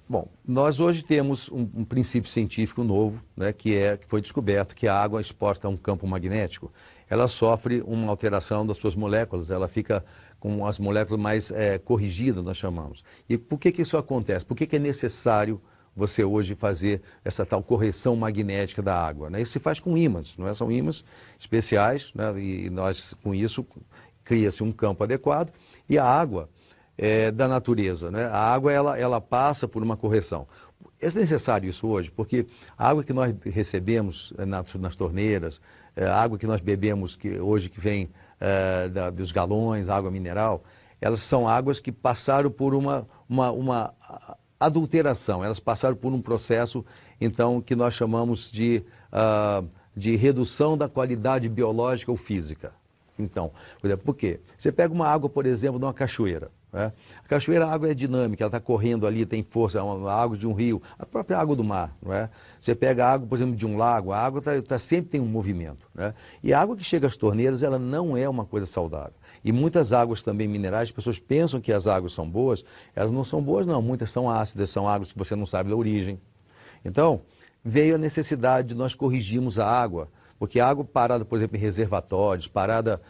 Bom, nós hoje temos um princípio científico novo, né, que foi descoberto que a água exporta um campo magnético. Ela sofre uma alteração das suas moléculas, ela fica com as moléculas mais corrigidas, nós chamamos. E por que isso acontece? Por que é necessário você hoje fazer essa tal correção magnética da água, né? Isso se faz com ímãs, não é? São ímãs especiais, né? E nós, com isso, cria-se um campo adequado e a água da natureza, né? A água, ela passa por uma correção. É necessário isso hoje, porque a água que nós recebemos nas torneiras, a água que nós bebemos hoje que vem dos galões, água mineral, elas são águas que passaram por uma adulteração, elas passaram por um processo, então, que nós chamamos de redução da qualidade biológica ou física. Então, por quê? Você pega uma água, por exemplo, de uma cachoeira, né? A cachoeira, a água é dinâmica, ela está correndo ali, tem força, a água de um rio, a própria água do mar, não é? Você pega a água, por exemplo, de um lago, a água sempre tem um movimento, né? E a água que chega às torneiras, ela não é uma coisa saudável. E muitas águas também minerais, as pessoas pensam que as águas são boas, elas não são boas não, muitas são ácidas, são águas que você não sabe da origem. Então, veio a necessidade de nós corrigirmos a água, porque a água parada, por exemplo, em reservatórios, parada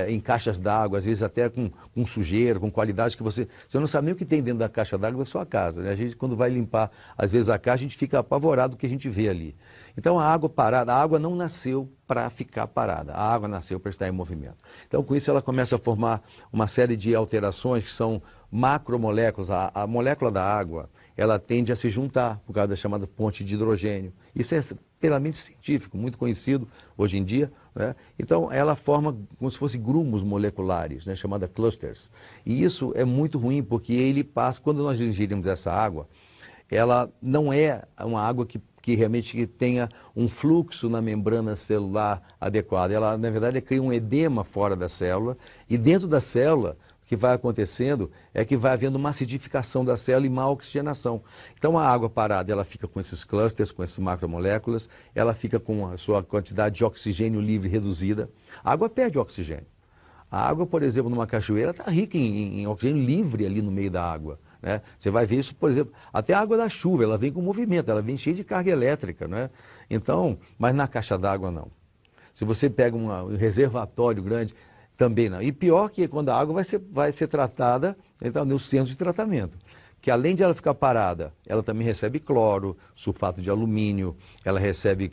em caixas d'água, às vezes até com sujeira, com qualidade que você não sabe nem o que tem dentro da caixa d'água da sua casa, né? A gente, quando vai limpar, às vezes, a caixa, a gente fica apavorado do que a gente vê ali. Então, a água parada, a água não nasceu para ficar parada, a água nasceu para estar em movimento. Então, com isso, ela começa a formar uma série de alterações que são macromoléculas. A molécula da água, ela tende a se juntar por causa da chamada ponte de hidrogênio. Isso é puramente científico, muito conhecido hoje em dia, né? Então, ela forma como se fossem grumos moleculares, né? Chamada clusters. E isso é muito ruim, porque ele passa, quando nós ingerimos essa água, ela não é uma água que realmente tenha um fluxo na membrana celular adequado. Ela, na verdade, cria um edema fora da célula, e dentro da célula, o que vai acontecendo é que vai havendo uma acidificação da célula e má oxigenação. Então, a água parada, ela fica com esses clusters, com essas macromoléculas, ela fica com a sua quantidade de oxigênio livre reduzida. A água perde oxigênio. A água, por exemplo, numa cachoeira, está rica em oxigênio livre ali no meio da água, né? Você vai ver isso, por exemplo, até a água da chuva, ela vem com movimento, ela vem cheia de carga elétrica, né? Então, mas na caixa d'água não. Se você pega um reservatório grande, também não. E pior que quando a água vai ser tratada, então, no centro de tratamento. Que além de ela ficar parada, ela também recebe cloro, sulfato de alumínio, ela recebe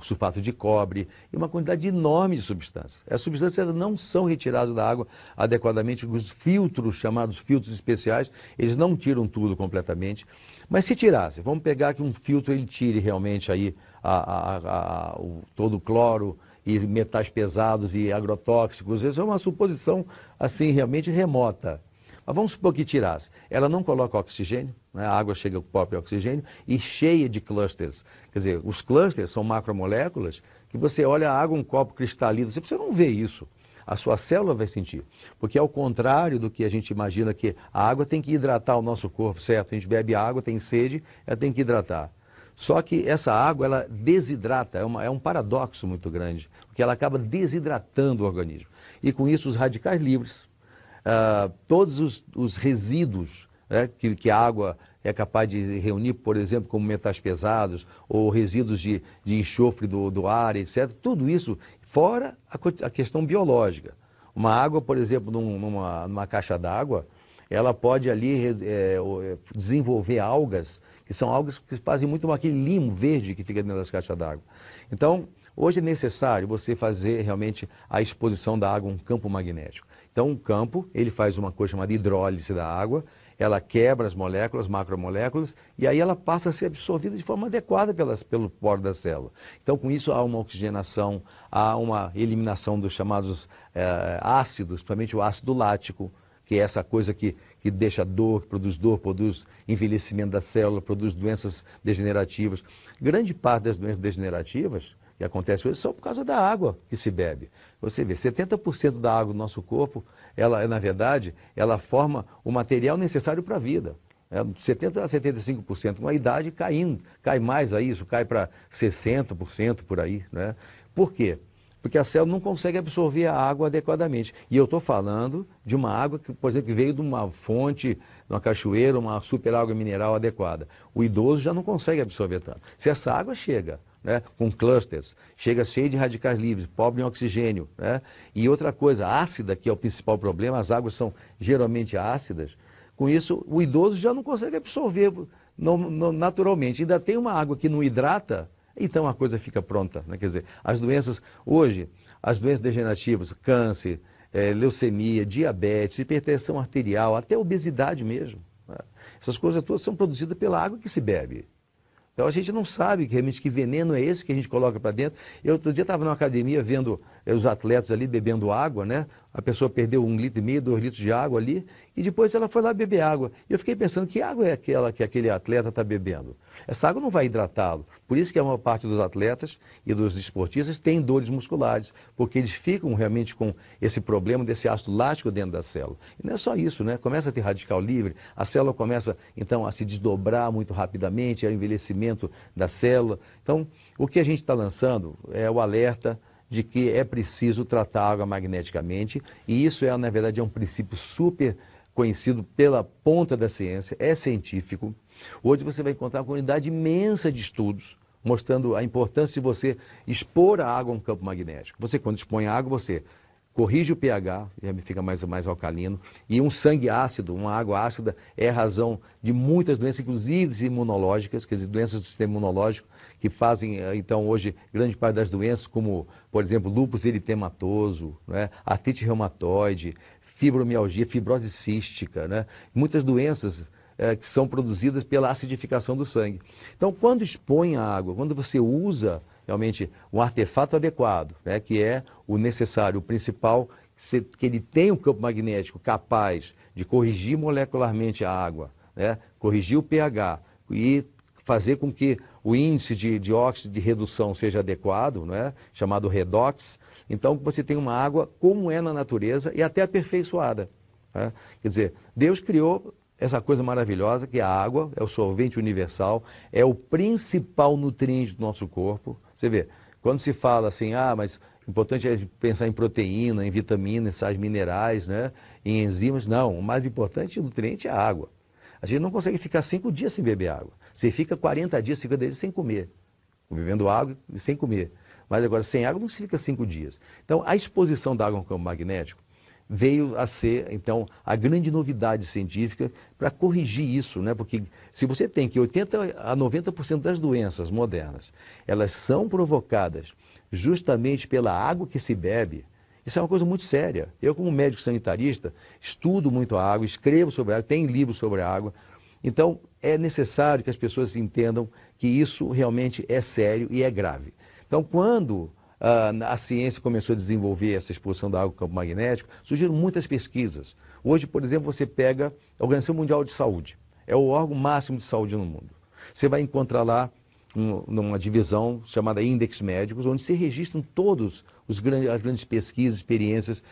sulfato de cobre e uma quantidade enorme de substâncias. As substâncias não são retiradas da água adequadamente, os filtros, chamados filtros especiais, eles não tiram tudo completamente. Mas se tirasse, vamos pegar que um filtro ele tire realmente aí todo o cloro e metais pesados e agrotóxicos, isso é uma suposição assim realmente remota. Mas vamos supor que tirasse. Ela não coloca oxigênio, né? A água chega com o próprio oxigênio e cheia de clusters. Quer dizer, os clusters são macromoléculas que você olha a água, um copo cristalino, você não vê isso. A sua célula vai sentir. Porque ao contrário do que a gente imagina que a água tem que hidratar o nosso corpo, certo? A gente bebe água, tem sede, ela tem que hidratar. Só que essa água, ela desidrata, é um paradoxo muito grande, porque ela acaba desidratando o organismo. E com isso os radicais livres, todos os resíduos, né, que a água é capaz de reunir, por exemplo, como metais pesados, ou resíduos de enxofre do ar, etc., tudo isso, fora a questão biológica. Uma água, por exemplo, numa caixa d'água, ela pode ali desenvolver algas, que são algas que fazem muito aquele limo verde que fica dentro das caixas d'água. Então, hoje é necessário você fazer realmente a exposição da água a um campo magnético. Então, o campo, ele faz uma coisa chamada hidrólise da água, ela quebra as moléculas, macromoléculas, e aí ela passa a ser absorvida de forma adequada pelo poro da célula. Então, com isso, há uma oxigenação, há uma eliminação dos chamados ácidos, principalmente o ácido lático, que é essa coisa que deixa dor, produz envelhecimento da célula, produz doenças degenerativas. Grande parte das doenças degenerativas que acontecem hoje são por causa da água que se bebe. Você vê, 70% da água do nosso corpo, ela, na verdade, ela forma o material necessário para a vida. 70% a 75%, com a idade caindo, cai mais a isso, cai para 60% por aí, né? Por quê? porque a célula não consegue absorver a água adequadamente. E eu estou falando de uma água que, por exemplo, que veio de uma fonte, de uma cachoeira, uma super água mineral adequada. O idoso já não consegue absorver tanto. Se essa água chega, né, com clusters, chega cheia de radicais livres, pobre em oxigênio, né, e outra coisa, ácida, que é o principal problema, as águas são geralmente ácidas, com isso o idoso já não consegue absorver naturalmente. Ainda tem uma água que não hidrata, então a coisa fica pronta, né? Quer dizer, as doenças, hoje, as doenças degenerativas, câncer, leucemia, diabetes, hipertensão arterial, até obesidade mesmo, né? Essas coisas todas são produzidas pela água que se bebe. Então a gente não sabe realmente que veneno é esse que a gente coloca para dentro. Eu outro dia estava numa academia vendo os atletas ali bebendo água, né? A pessoa perdeu 1,5 litro, 2 litros de água ali, e depois ela foi lá beber água. E eu fiquei pensando, que água é aquela que aquele atleta está bebendo? Essa água não vai hidratá-lo. Por isso que a maior parte dos atletas e dos esportistas tem dores musculares, porque eles ficam realmente com esse problema desse ácido lático dentro da célula. E não é só isso, né? Começa a ter radical livre, a célula começa então a se desdobrar muito rapidamente, é o envelhecimento da célula. Então, o que a gente está lançando é o alerta de que é preciso tratar a água magneticamente, e isso na verdade, é um princípio super conhecido pela ponta da ciência, é científico. Hoje você vai encontrar uma quantidade imensa de estudos mostrando a importância de você expor a água a um campo magnético. Você, quando expõe a água, você corrige o pH, fica mais alcalino, e um sangue ácido, uma água ácida, é a razão de muitas doenças, inclusive imunológicas, quer dizer, doenças do sistema imunológico, que fazem, então, hoje, grande parte das doenças, como, por exemplo, lúpus eritematoso, né, artrite reumatoide, fibromialgia, fibrose cística, né, muitas doenças que são produzidas pela acidificação do sangue. Então, quando expõe a água, quando você usa realmente um artefato adequado, né, que é o necessário, o principal, que ele tem um campo magnético capaz de corrigir molecularmente a água, né, corrigir o pH e fazer com que o índice de óxido de redução seja adequado, né, chamado redox. Então você tem uma água como é na natureza e até aperfeiçoada, né? Quer dizer, Deus criou essa coisa maravilhosa que é a água, é o solvente universal, é o principal nutriente do nosso corpo. Você vê, quando se fala assim, mas o importante é pensar em proteína, em vitaminas, em sais minerais, né, em enzimas. Não, o mais importante nutriente é a água. A gente não consegue ficar 5 dias sem beber água. Você fica 40 dias, 50 dias sem comer, bebendo água e sem comer. Mas agora, sem água não se fica 5 dias. Então, a exposição da água ao campo magnético veio a ser, então, a grande novidade científica para corrigir isso, né? Porque se você tem que 80% a 90% das doenças modernas, elas são provocadas justamente pela água que se bebe, isso é uma coisa muito séria. Eu, como médico sanitarista, estudo muito a água, escrevo sobre a água, tenho livros sobre a água. Então, é necessário que as pessoas entendam que isso realmente é sério e é grave. Então, quando a ciência começou a desenvolver essa exposição da água ao campo magnético, surgiram muitas pesquisas. Hoje, por exemplo, você pega a Organização Mundial de Saúde. É o órgão máximo de saúde no mundo. Você vai encontrar lá numa divisão chamada Index Médicos, onde se registram todas as grandes pesquisas, experiências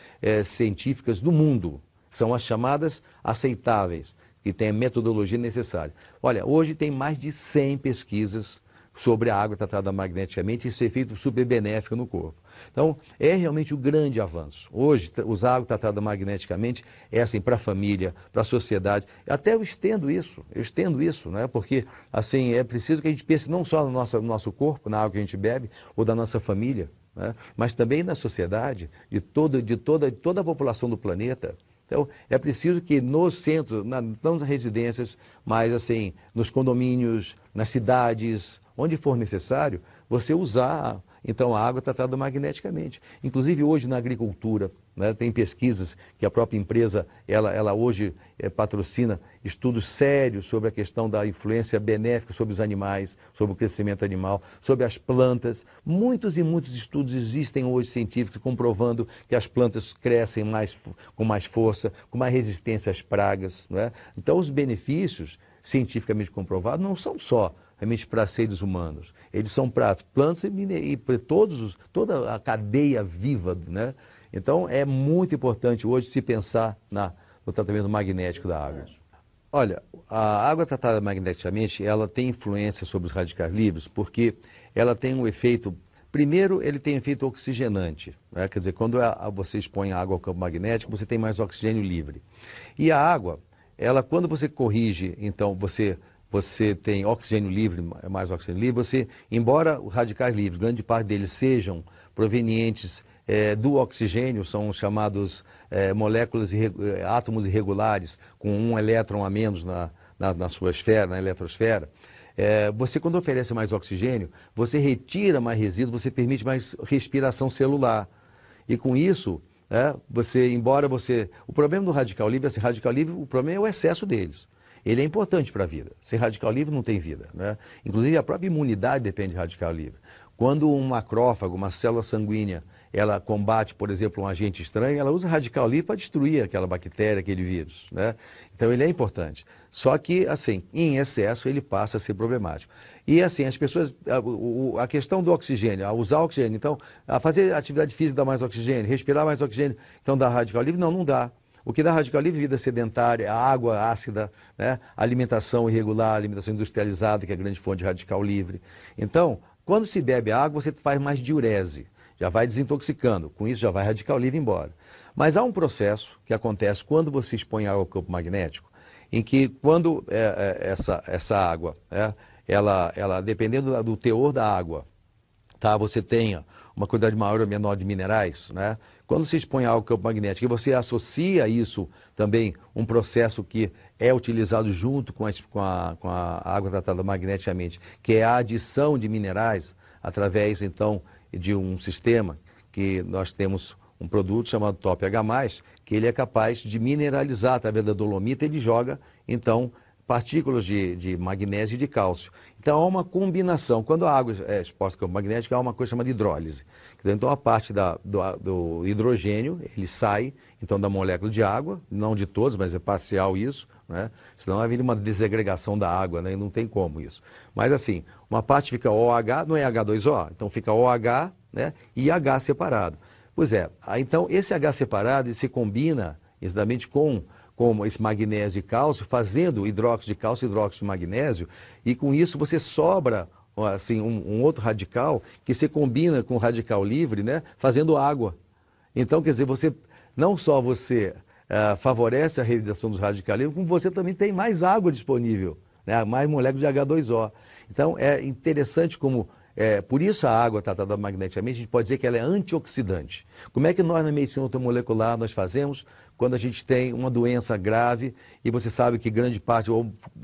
científicas do mundo. São as chamadas aceitáveis, que têm a metodologia necessária. Olha, hoje tem mais de 100 pesquisas sobre a água tratada magneticamente e esse efeito super benéfico no corpo. Então, é realmente um grande avanço. Hoje, usar água tratada magneticamente é assim para a família, para a sociedade. Até eu estendo isso, né? Porque assim, é preciso que a gente pense não só no nosso corpo, na água que a gente bebe, ou da nossa família, né? Mas também na sociedade, de toda a população do planeta. Então, é preciso que nos centros, não nas residências, mas assim, nos condomínios, nas cidades, onde for necessário, você usar então a água tratada magneticamente. Inclusive hoje na agricultura, né, tem pesquisas que a própria empresa, ela hoje patrocina estudos sérios sobre a questão da influência benéfica sobre os animais, sobre o crescimento animal, sobre as plantas. Muitos e muitos estudos existem hoje científicos comprovando que as plantas crescem com mais força, com mais resistência às pragas, não é? Então os benefícios cientificamente comprovados não são só realmente para seres humanos, eles são para plantas e para toda a cadeia viva, né? Então é muito importante hoje se pensar no tratamento magnético da água. Olha, a água tratada magneticamente, ela tem influência sobre os radicais livres porque ela tem um efeito Primeiro, ele tem efeito oxigenante, né? Quer dizer, quando você expõe a água ao campo magnético, você tem mais oxigênio livre. E a água, ela, quando você corrige, então você tem oxigênio livre, mais oxigênio livre, você, embora os radicais livres, grande parte deles sejam provenientes do oxigênio, são chamados moléculas, átomos irregulares, com um elétron a menos na sua esfera, na eletrosfera. Você, quando oferece mais oxigênio, você retira mais resíduos, você permite mais respiração celular. E com isso, o problema do radical livre, assim, radical livre, o problema é o excesso deles. Ele é importante para a vida. Sem radical livre não tem vida, né? Inclusive a própria imunidade depende de radical livre. Quando um macrófago, uma célula sanguínea, ela combate, por exemplo, um agente estranho, ela usa radical livre para destruir aquela bactéria, aquele vírus, né? Então ele é importante. Só que, assim, em excesso ele passa a ser problemático. E assim, as pessoas, a questão do oxigênio, a usar oxigênio, então, a fazer atividade física dá mais oxigênio, respirar mais oxigênio, então dá radical livre? Não, não dá. O que dá radical livre, vida sedentária, água ácida, né? Alimentação irregular, alimentação industrializada, que é a grande fonte de radical livre. Então, quando se bebe água, você faz mais diurese, já vai desintoxicando, com isso já vai radical livre embora. Mas há um processo que acontece quando você expõe água ao campo magnético, em que quando essa água, ela dependendo do teor da água, tá, você tenha uma quantidade maior ou menor de minerais, né? Quando se expõe ao campo magnético e você associa isso também, um processo que é utilizado junto com a água tratada magneticamente, que é a adição de minerais através, então, de um sistema que nós temos um produto chamado Top H+, que ele é capaz de mineralizar através da dolomita, ele joga, então, partículas de magnésio e de cálcio. Então há uma combinação. Quando a água é exposta ao campo magnético, há uma coisa chamada hidrólise. Então a parte do hidrogênio, ele sai então da molécula de água, não de todos, mas é parcial isso, né? Senão haveria uma desagregação da água, né? E não tem como isso. Mas assim, uma parte fica OH, não é H2O, então fica OH, né? E H separado. Pois é, então esse H separado ele se combina exatamente com esse magnésio e cálcio, fazendo hidróxido de cálcio e hidróxido de magnésio, e com isso você sobra assim, um outro radical que se combina com o radical livre, né, fazendo água. Então, quer dizer, não só você favorece a realização dos radicais livres, como você também tem mais água disponível, né, mais moléculas de H2O. Então, é interessante como... por isso a água tratada magneticamente, a gente pode dizer que ela é antioxidante. Como é que nós na medicina automolecular nós fazemos quando a gente tem uma doença grave e você sabe que grande parte,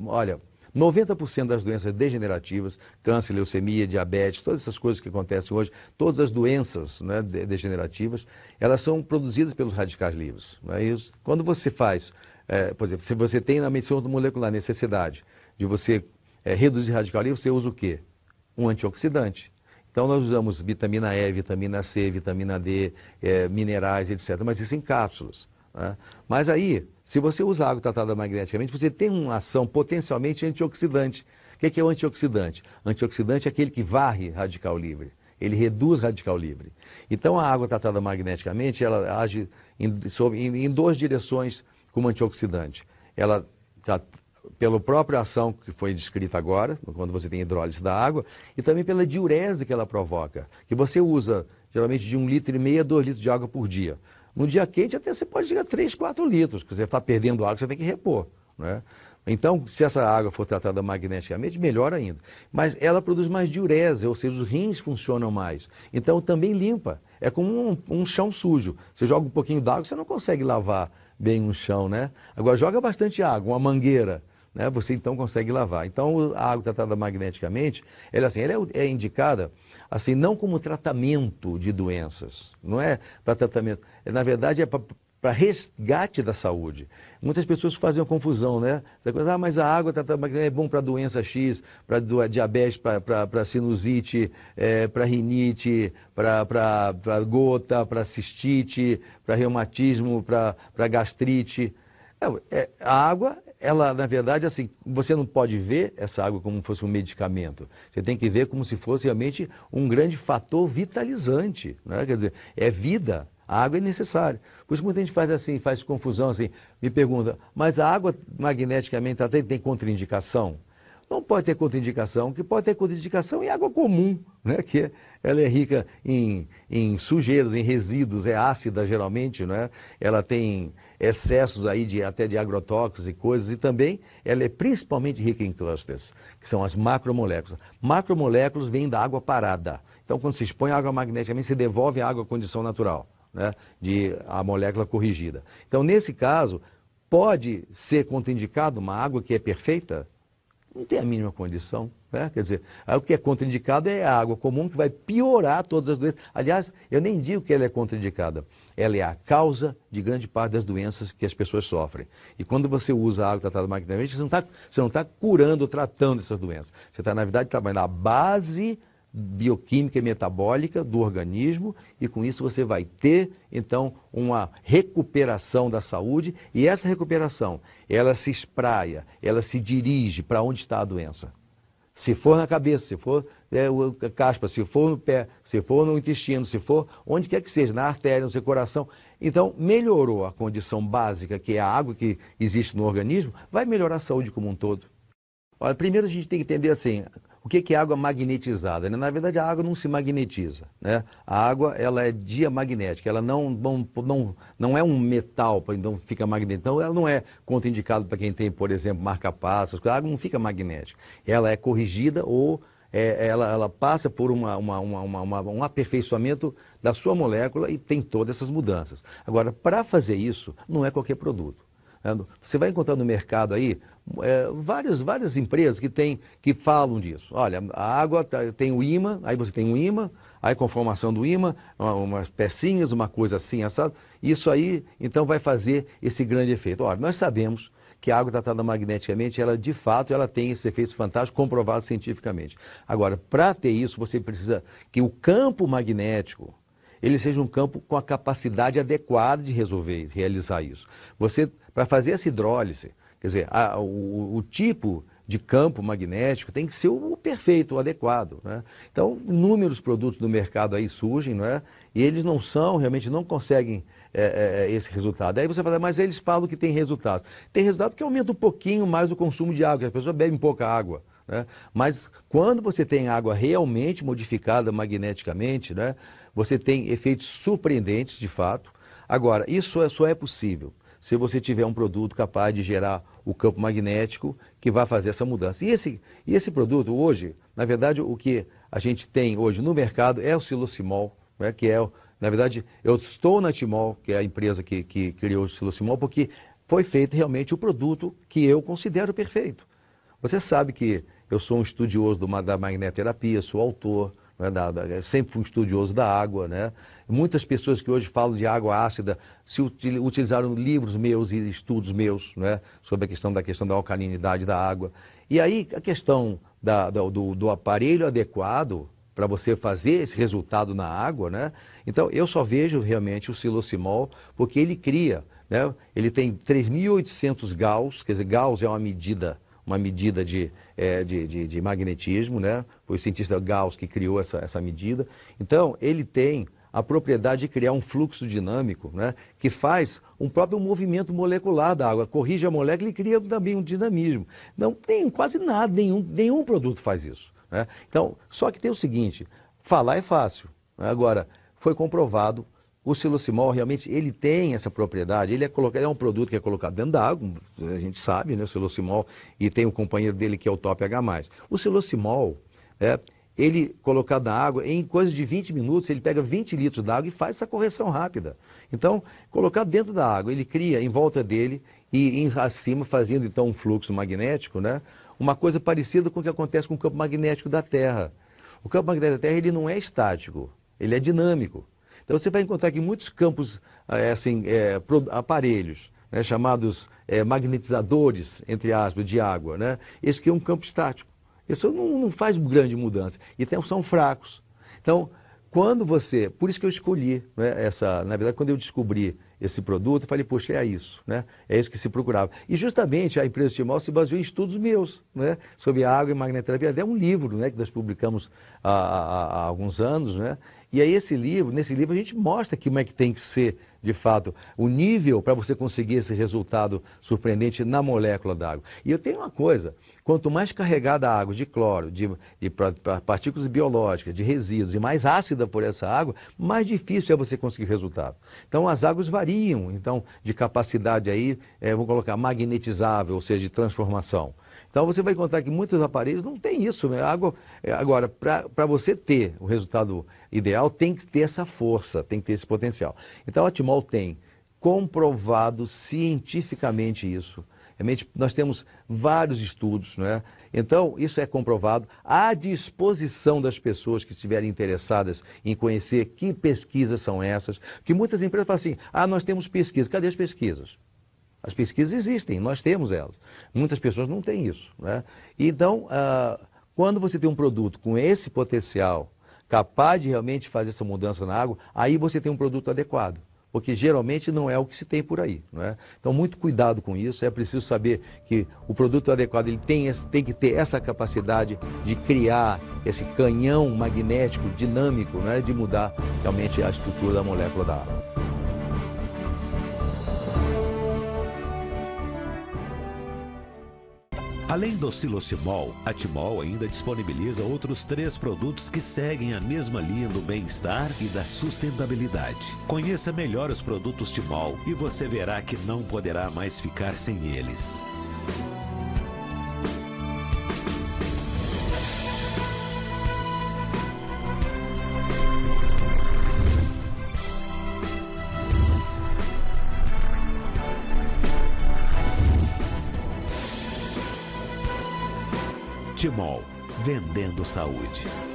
olha, 90% das doenças degenerativas, câncer, leucemia, diabetes, todas essas coisas que acontecem hoje, todas as doenças, né, degenerativas, elas são produzidas pelos radicais livres. Né? E quando você faz, por exemplo, se você tem na medicina automolecular necessidade de você reduzir radical livre, você usa o quê? Um antioxidante. Então nós usamos vitamina E, vitamina C, vitamina D, minerais, etc. Mas isso em cápsulas, né? Mas aí, se você usa água tratada magneticamente, você tem uma ação potencialmente antioxidante. O que é o antioxidante? Antioxidante é aquele que varre radical livre. Ele reduz radical livre. Então a água tratada magneticamente, ela age em duas direções como antioxidante. Ela pela própria ação que foi descrita agora, quando você tem hidrólise da água, e também pela diurese que ela provoca, que você usa geralmente de 1,5 litro a 2 litros de água por dia. No dia quente até você pode chegar a 3, 4 litros, porque você está perdendo água, você tem que repor, né? Então, se essa água for tratada magneticamente, melhor ainda. Mas ela produz mais diurese, ou seja, os rins funcionam mais. Então, também limpa. É como um chão sujo. Você joga um pouquinho d'água, você não consegue lavar bem um chão, né? Agora, joga bastante água, uma mangueira, né? Você então consegue lavar. Então, a água tratada magneticamente, ela é indicada assim, não como tratamento de doenças. Não é para tratamento. Na verdade, é para resgate da saúde. Muitas pessoas fazem uma confusão, né? Essa coisa, mas a água é bom para doença X, para diabetes, para sinusite, para rinite, para gota, para cistite, para reumatismo, para gastrite. A água, ela, na verdade, assim, você não pode ver essa água como se fosse um medicamento. Você tem que ver como se fosse realmente um grande fator vitalizante, né? Quer dizer, é vida. A água é necessária. Por isso muita gente faz confusão assim, me pergunta, mas a água magneticamente tem contraindicação? não pode ter contraindicação. O que pode ter contraindicação é água comum, né? Que ela é rica em sujeiros, em resíduos, é ácida geralmente, né? Ela tem excessos aí até de agrotóxicos e coisas, e também ela é principalmente rica em clusters, que são as macromoléculas. Macromoléculas vêm da água parada. Então, quando se expõe água magneticamente, se devolve a água à condição natural, né? De a molécula corrigida. Então, nesse caso, pode ser contraindicado uma água que é perfeita? Não tem a mínima condição, né? Quer dizer, o que é contraindicado é a água comum que vai piorar todas as doenças. Aliás, eu nem digo que ela é contraindicada. Ela é a causa de grande parte das doenças que as pessoas sofrem. E quando você usa água tratada magneticamente, você não está curando ou tratando essas doenças. Você está, na verdade, trabalhando a base bioquímica e metabólica do organismo, e com isso você vai ter, então, uma recuperação da saúde, e essa recuperação, ela se espraia, ela se dirige para onde está a doença. Se for na cabeça, se for caspa, se for no pé, se for no intestino, se for onde quer que seja, na artéria, no seu coração. Então, melhorou a condição básica, que é a água que existe no organismo, vai melhorar a saúde como um todo. Olha, primeiro a gente tem que entender assim, o que é água magnetizada, né? Na verdade, a água não se magnetiza, né? A água, ela é diamagnética, ela não é um metal, então fica magnética. Então, ela não é contraindicada para quem tem, por exemplo, marca-passos. A água não fica magnética. Ela é corrigida ou ela passa por um aperfeiçoamento da sua molécula e tem todas essas mudanças. Agora, para fazer isso, não é qualquer produto. Você vai encontrar no mercado aí várias empresas que falam disso. Olha, a água tem o ímã, aí você tem um ímã, aí com a formação do ímã, umas pecinhas, uma coisa assim, assado. Isso aí, então, vai fazer esse grande efeito. Olha, nós sabemos que a água tratada magneticamente, ela de fato, ela tem esses efeitos fantásticos comprovados cientificamente. Agora, para ter isso, você precisa que o campo magnético ele seja um campo com a capacidade adequada de realizar isso. Você, para fazer essa hidrólise, quer dizer, o tipo de campo magnético tem que ser o perfeito, o adequado, né? Então, inúmeros produtos no mercado aí surgem, não é? E eles realmente não conseguem esse resultado. Aí você fala, mas eles falam que tem resultado. Tem resultado que aumenta um pouquinho mais o consumo de água, que as pessoas bebem pouca água, né? Mas quando você tem água realmente modificada magneticamente, né, você tem efeitos surpreendentes de fato. Agora, isso só é possível se você tiver um produto capaz de gerar o campo magnético que vai fazer essa mudança. E esse produto hoje, na verdade, o que a gente tem hoje no mercado é o Silocimol, né, que na verdade, eu estou na Timol, que é a empresa que criou o Silocimol, porque foi feito realmente o produto que eu considero perfeito. Você sabe que eu sou um estudioso da magnetoterapia, sou autor, né, sempre fui um estudioso da água, né? Muitas pessoas que hoje falam de água ácida utilizaram livros meus e estudos meus, né, sobre a questão da alcalinidade da água. E aí a questão do aparelho adequado para você fazer esse resultado na água, né? Então eu só vejo realmente o Silocimol porque ele cria, né? Ele tem 3.800 Gauss, quer dizer, Gauss é uma medida de magnetismo, né? Foi o cientista Gauss que criou essa medida. Então, ele tem a propriedade de criar um fluxo dinâmico, né? Que faz um próprio movimento molecular da água, corrige a molécula e cria também um dinamismo. Não tem quase nada, nenhum produto faz isso, né? Então, só que tem o seguinte, falar é fácil, né? Agora, foi comprovado. O Silocimol realmente ele tem essa propriedade, ele é um produto que é colocado dentro da água, a gente sabe, né, o Silocimol, e tem o companheiro dele que é o Top H+. O Silocimol, ele colocado na água, em coisa de 20 minutos, ele pega 20 litros d'água e faz essa correção rápida. Então, colocado dentro da água, ele cria em volta dele e acima, fazendo então um fluxo magnético, né, uma coisa parecida com o que acontece com o campo magnético da Terra. O campo magnético da Terra ele não é estático, ele é dinâmico. Então você vai encontrar aqui muitos campos, aparelhos, né, chamados magnetizadores, entre aspas, de água, né? Esse aqui é um campo estático. Isso não faz grande mudança. E são fracos. Então, por isso que eu escolhi, né, na verdade, quando eu descobri esse produto, eu falei, poxa, é isso, né? É isso que se procurava. E justamente a empresa Timol se baseou em estudos meus, né, sobre água e magnetoterapia. Até um livro, né, que nós publicamos há alguns anos, né? E aí nesse livro a gente mostra como é que tem que ser de fato, o nível para você conseguir esse resultado surpreendente na molécula da água. E eu tenho uma coisa, quanto mais carregada a água de cloro, de partículas biológicas, de resíduos, e mais ácida por essa água, mais difícil é você conseguir resultado. Então as águas variam, então, de capacidade aí, vamos colocar, magnetizável, ou seja, de transformação. Então você vai encontrar que muitos aparelhos não tem isso, né? Agora, para você ter o resultado ideal, tem que ter essa força, tem que ter esse potencial. Então a Timol tem comprovado cientificamente isso. Realmente, nós temos vários estudos, né? Então, isso é comprovado à disposição das pessoas que estiverem interessadas em conhecer que pesquisas são essas. Que muitas empresas falam assim, nós temos pesquisas. Cadê as pesquisas? As pesquisas existem, nós temos elas. Muitas pessoas não têm isso, né? Então, quando você tem um produto com esse potencial, capaz de realmente fazer essa mudança na água, aí você tem um produto adequado. Porque geralmente não é o que se tem por aí, não é? Então, muito cuidado com isso. É preciso saber que o produto adequado ele tem que ter essa capacidade de criar esse canhão magnético dinâmico, né? De mudar realmente a estrutura da molécula da água. Além do Silocimol, a Timol ainda disponibiliza outros 3 produtos que seguem a mesma linha do bem-estar e da sustentabilidade. Conheça melhor os produtos Timol e você verá que não poderá mais ficar sem eles. Timol, vendendo saúde.